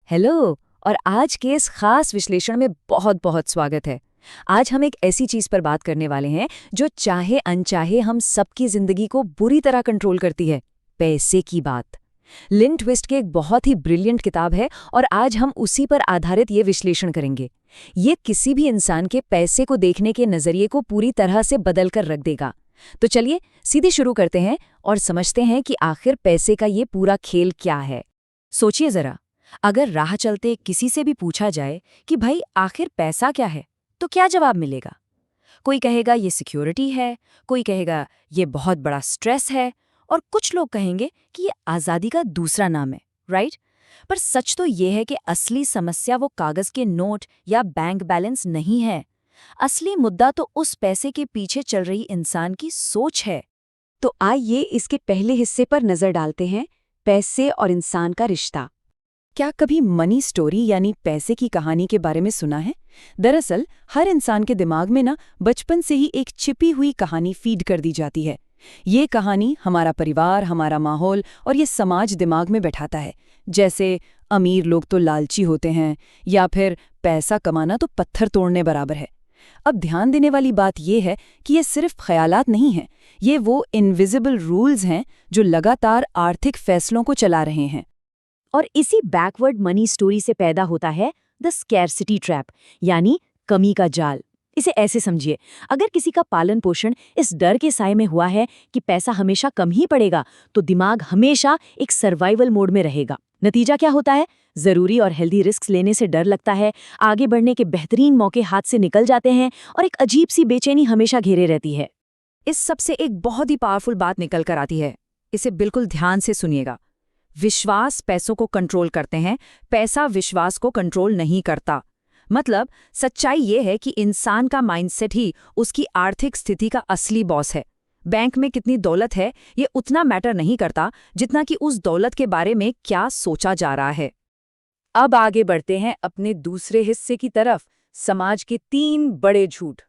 Hello. और आज के इस खास विश्लेषण में बहुत बहुत स्वागत है। आज हम एक ऐसी चीज पर बात करने वाले हैं जो चाहे अनचाहे हम सबकी जिंदगी को बुरी तरह कंट्रोल करती है, पैसे की बात। लिन ट्विस्ट की एक बहुत ही ब्रिलियंट किताब है और आज हम उसी पर आधारित ये विश्लेषण करेंगे। ये किसी भी इंसान के पैसे को देखने के नजरिए को पूरी तरह से बदल कर रख देगा। तो चलिए सीधे शुरू करते हैं और समझते हैं कि आखिर पैसे का ये पूरा खेल क्या है। सोचिए जरा, अगर राह चलते किसी से भी पूछा जाए कि भाई आखिर पैसा क्या है, तो क्या जवाब मिलेगा? कोई कहेगा ये सिक्योरिटी है, कोई कहेगा ये बहुत बड़ा स्ट्रेस है, और कुछ लोग कहेंगे कि ये आज़ादी का दूसरा नाम है, राइट? पर सच तो ये है कि असली समस्या वो कागज के नोट या बैंक बैलेंस नहीं है। असली मुद्दा तो उस पैसे के पीछे चल रही इंसान की सोच है। तो आइए इसके पहले हिस्से पर नजर डालते हैं, पैसे और इंसान का रिश्ता। क्या कभी मनी स्टोरी यानी पैसे की कहानी के बारे में सुना है? दरअसल हर इंसान के दिमाग में बचपन से ही एक छिपी हुई कहानी फीड कर दी जाती है। ये कहानी हमारा परिवार, हमारा माहौल और ये समाज दिमाग में बैठाता है। जैसे अमीर लोग तो लालची होते हैं, या फिर पैसा कमाना तो पत्थर तोड़ने बराबर है। अब ध्यान देने वाली बात यह है कि ये सिर्फ ख्यालात नहीं हैं, ये वो इनविजिबल रूल्स हैं जो लगातार आर्थिक फैसलों को चला रहे हैं। और इसी बैकवर्ड मनी स्टोरी से पैदा होता है द स्कैर्सिटी ट्रैप, यानी कमी का जाल। इसे ऐसे समझिए, अगर किसी का पालन पोषण इस डर के साए में हुआ है कि पैसा हमेशा कम ही पड़ेगा, तो दिमाग हमेशा एक सर्वाइवल मोड में रहेगा। नतीजा क्या होता है? जरूरी और हेल्दी रिस्क लेने से डर लगता है, आगे बढ़ने के बेहतरीन मौके हाथ से निकल जाते हैं, और एक अजीब सी बेचैनी हमेशा घेरे रहती है। इस सबसे एक बहुत ही पावरफुल बात निकल कर आती है। इसे बिल्कुल ध्यान से सुनिएगा। विश्वास पैसों को कंट्रोल करते हैं, पैसा विश्वास को कंट्रोल नहीं करता। मतलब सच्चाई ये है कि इंसान का माइंडसेट ही उसकी आर्थिक स्थिति का असली बॉस है। बैंक में कितनी दौलत है ये उतना मैटर नहीं करता जितना कि उस दौलत के बारे में क्या सोचा जा रहा है। अब आगे बढ़ते हैं अपने दूसरे हिस्से की तरफ, समाज के 3 बड़े झूठ।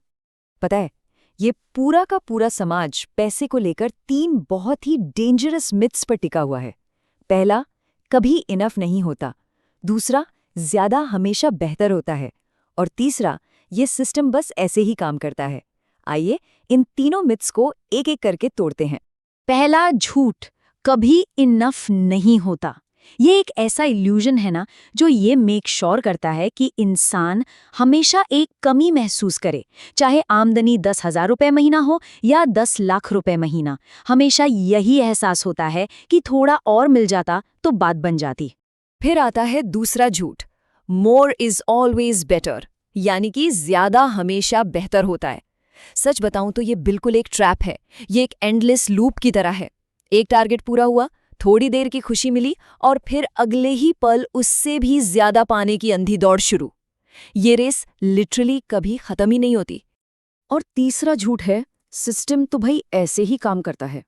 पता है, ये पूरा का पूरा समाज पैसे को लेकर 3 बहुत ही डेंजरस मिथ्स पर टिका हुआ है। पहला, कभी इनफ नहीं होता। दूसरा, ज्यादा हमेशा बेहतर होता है। और तीसरा, ये सिस्टम बस ऐसे ही काम करता है। आइए इन तीनों मिथ्स को एक एक करके तोड़ते हैं। पहला झूठ, कभी इनफ नहीं होता। ये एक ऐसा इल्यूजन है ना, जो ये मेक श्योर करता है कि इंसान हमेशा एक कमी महसूस करे। चाहे आमदनी 10,000 रुपए महीना हो या 10 लाख रुपए महीना, हमेशा यही एहसास होता है कि थोड़ा और मिल जाता तो बात बन जाती। फिर आता है दूसरा झूठ, मोर इज ऑलवेज बेटर, यानी कि ज्यादा हमेशा बेहतर होता है। सच बताऊं तो ये बिल्कुल एक ट्रैप है। ये एक एंडलेस लूप की तरह है। एक टारगेट पूरा हुआ, थोड़ी देर की खुशी मिली, और फिर अगले ही पल उससे भी ज्यादा पाने की अंधी दौड़ शुरू। ये रेस लिटरली कभी खत्म ही नहीं होती। और तीसरा झूठ है, सिस्टम तो भाई ऐसे ही काम करता है।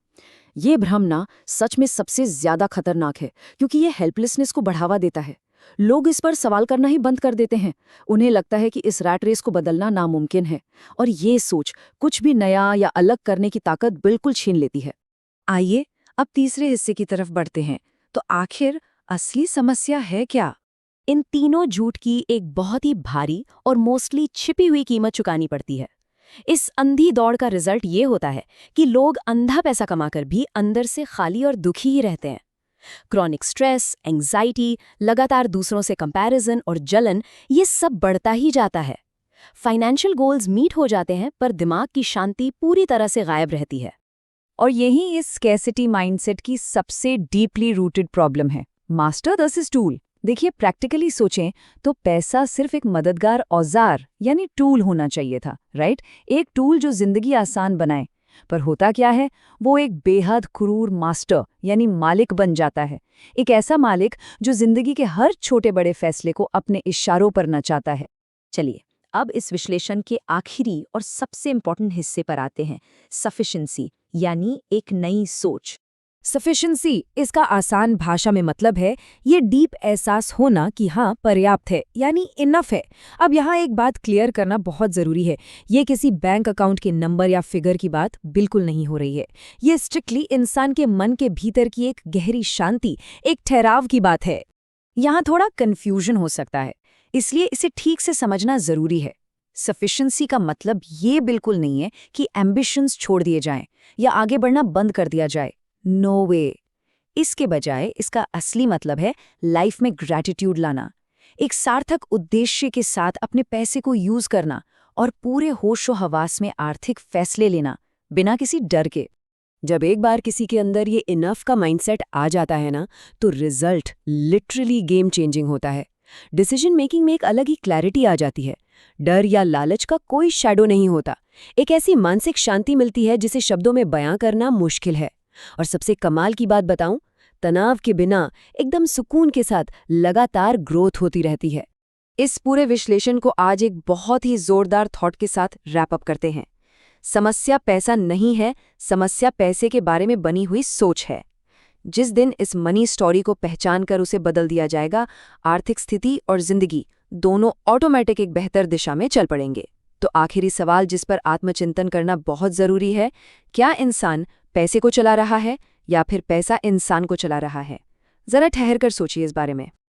ये भ्रम ना सच में सबसे ज्यादा खतरनाक है, क्योंकि ये हेल्पलेसनेस को बढ़ावा देता है। लोग इस पर सवाल करना ही बंद कर देते हैं। उन्हें लगता है कि इस रैट रेस को बदलना नामुमकिन है, और ये सोच कुछ भी नया या अलग करने की ताकत बिल्कुल छीन लेती है। आइए अब तीसरे हिस्से की तरफ बढ़ते हैं। तो आखिर असली समस्या है क्या? इन तीनों झूठ की एक बहुत ही भारी और मोस्टली छिपी हुई कीमत चुकानी पड़ती है। इस अंधी दौड़ का रिजल्ट ये होता है कि लोग अंधा पैसा कमाकर भी अंदर से खाली और दुखी ही रहते हैं। क्रॉनिक स्ट्रेस, एंग्जाइटी, लगातार दूसरों से कंपैरिजन और जलन, ये सब बढ़ता ही जाता है। फाइनेंशियल गोल्स मीट हो जाते हैं, पर दिमाग की शांति पूरी तरह से गायब रहती है। और यही इस स्कैर्सिटी माइंडसेट की सबसे डीपली रूटेड प्रॉब्लम है। Master versus tool. देखिए, प्रैक्टिकली सोचें तो पैसा सिर्फ एक मददगार औजार यानी टूल होना चाहिए था, राइट? एक टूल जो जिंदगी आसान बनाए। पर होता क्या है, वो एक बेहद क्रूर मास्टर यानी मालिक बन जाता है। एक ऐसा मालिक जो जिंदगी के हर छोटे बड़े फैसले को अपने इशारों पर नचाता है। चलिए अब इस विश्लेषण के आखिरी और सबसे इंपॉर्टेंट हिस्से पर आते हैं, सफिशिएंसी यानी एक नई सोच। सफिशिएंसी, इसका आसान भाषा में मतलब है ये डीप एहसास होना कि हाँ पर्याप्त है, यानी इनफ है। अब यहाँ एक बात क्लियर करना बहुत ज़रूरी है, ये किसी बैंक अकाउंट के नंबर या फिगर की बात बिल्कुल नहीं हो रही है। ये स्ट्रिक्टली इंसान के मन के भीतर की एक गहरी शांति, एक ठहराव की बात है। यहाँ थोड़ा कंफ्यूजन हो सकता है, इसलिए इसे ठीक से समझना जरूरी है। सफिशिएंसी का मतलब ये बिल्कुल नहीं है कि एम्बिशंस छोड़ दिए जाएं या आगे बढ़ना बंद कर दिया जाए। नो वे। इसके बजाय इसका असली मतलब है लाइफ में ग्रैटिट्यूड लाना, एक सार्थक उद्देश्य के साथ अपने पैसे को यूज करना और पूरे होशो हवास में आर्थिक फैसले लेना, बिना किसी डर के। जब एक बार किसी के अंदर ये इनफ का माइंडसेट आ जाता है ना, तो रिजल्ट लिटरली गेम चेंजिंग होता है। डिसीजन मेकिंग में एक अलग ही क्लैरिटी आ जाती है। डर या लालच का कोई शैडो नहीं होता। एक ऐसी मानसिक शांति मिलती है जिसे शब्दों में बयां करना मुश्किल है। और सबसे कमाल की बात बताऊं, तनाव के बिना एकदम सुकून के साथ लगातार ग्रोथ होती रहती है। इस पूरे विश्लेषण को आज एक बहुत ही जोरदार थॉट के साथ रैप अप करते हैं। समस्या पैसा नहीं है, समस्या पैसे के बारे में बनी हुई सोच है। जिस दिन इस मनी स्टोरी को पहचान कर उसे बदल दिया जाएगा, आर्थिक स्थिति और जिंदगी दोनों ऑटोमेटिक एक बेहतर दिशा में चल पड़ेंगे। तो आखिरी सवाल जिस पर आत्मचिंतन करना बहुत जरूरी है, क्या इंसान पैसे को चला रहा है या फिर पैसा इंसान को चला रहा है? जरा ठहर कर सोचिए इस बारे में।